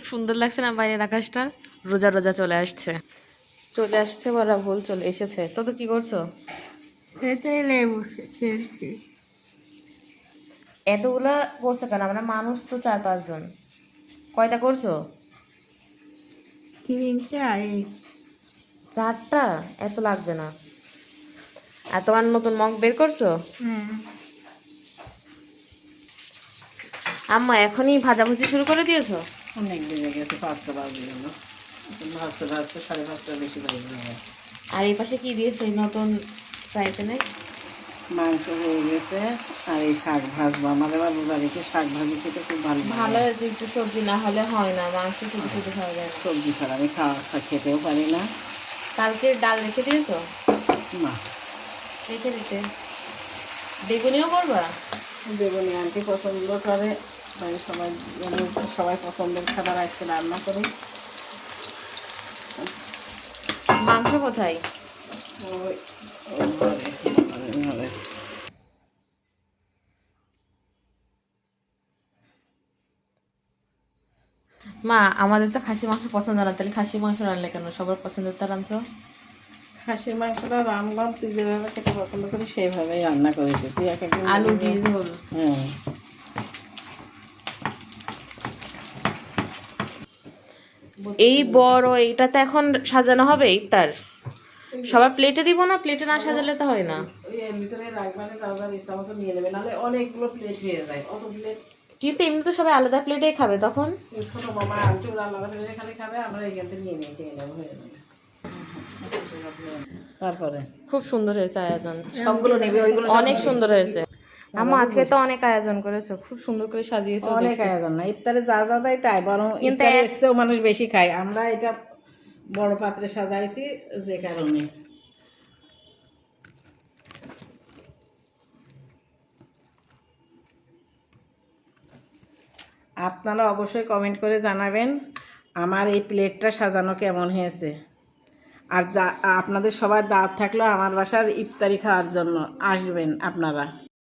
সুন্দর লাগছে না বাইরের আকাশটা? রোজা রোজা চলে আসছে বলা ভুল, চলে এসেছে। তো কি করছো? এতগুলা করছো কেন? আমরা মানুষ তো 4-5 জন। কয়টা করছো? 4টা? এত লাগবে না। আর তোমার নতুন মগ বের করছো? আম্মা এখনই ভাজাভুজি শুরু করে দিয়েছো? অনেক বেজে গেছে, 5টা বাজে গেল। ভাজতে ভাজতে 5:30 বেশি বাজে গেল। আর এই পাশে কি দিয়েছে নতুন ফ্রাই প্যানে? মাংস হয়ে গেছে। আর এই শাক ভাজবো। আমাদের বাবু বাড়িতে শাক ভাজি খেতে খুব ভালো ভালো লাগে। হয়েছে, একটু সবজি না হলে হয় না, মাংস শুধু শুধু খাওয়া যায় না। সবজি ছাড়া আমি খেতেও পারি না। কালকে ডাল রেখে দিয়েছো? না, রেখে দিতে। বেগুনিও করবা? বেগুনি আন্টি পছন্দ করে, তাই সবাই পছন্দের খাবার আজকে রান্না করি। মাংস কোথায়? ওই ওই ঘরে, ঘরে। মা, আমাদের তো খাসি মাংস পছন্দ না, তাহলে খাসি মাংস রান্নলে কেন? সবার পছন্দের তো রাঁধছো। খাসির মাংসটা রান্না তুই যেভাবে খেতে পছন্দ করি সেইভাবেই রান্না করেছি। তুই এক একদিন আলু দিয়ে ঝোল। হ্যাঁ। এই বড় এইটাতে এখন সাজানো হবে ইফতার। সবার প্লেটে দিব না? প্লেটে না সাজালে তো হয় না। ওই এর ভিতরে রাখবানে যার ইচ্ছা মতো নিয়ে নেবে, নাহলে অনেকগুলো প্লেট হয়ে যায়। অত প্লেট কিন্তু এমনি তো সবাই আলাদা প্লেটেই খাবে তখন। ছোট মামা আন্টি ওরা আলাদা প্লেটে খালি খাবে, আমরা এখান থেকে নিয়ে খেয়ে নেবো, হয়ে যাবে। তারপরে খুব সুন্দর হয়েছে আয়োজন, সবগুলো নেবে, ওইগুলো অনেক সুন্দর হয়েছে। আম্মা আজকে তো অনেক আয়োজন করেছো, খুব সুন্দর করে সাজিয়েছো অনেক দেখছি। আয়োজন না, ইফতারে যা যা দেয় তাই, বরং কিন্তু ইফতারে এসছেও মানুষ বেশি খায়। আমরা এটা বড় পাত্রে সাজাইছি যে কারণে। আপনারা অবশ্যই কমেন্ট করে জানাবেন আমার এই প্লেটটা সাজানো কেমন হয়েছে। আর যা আপনাদের সবার দাওয়াত থাকলো আমার বাসার ইফতারি খাওয়ার জন্য, আসবেন আপনারা।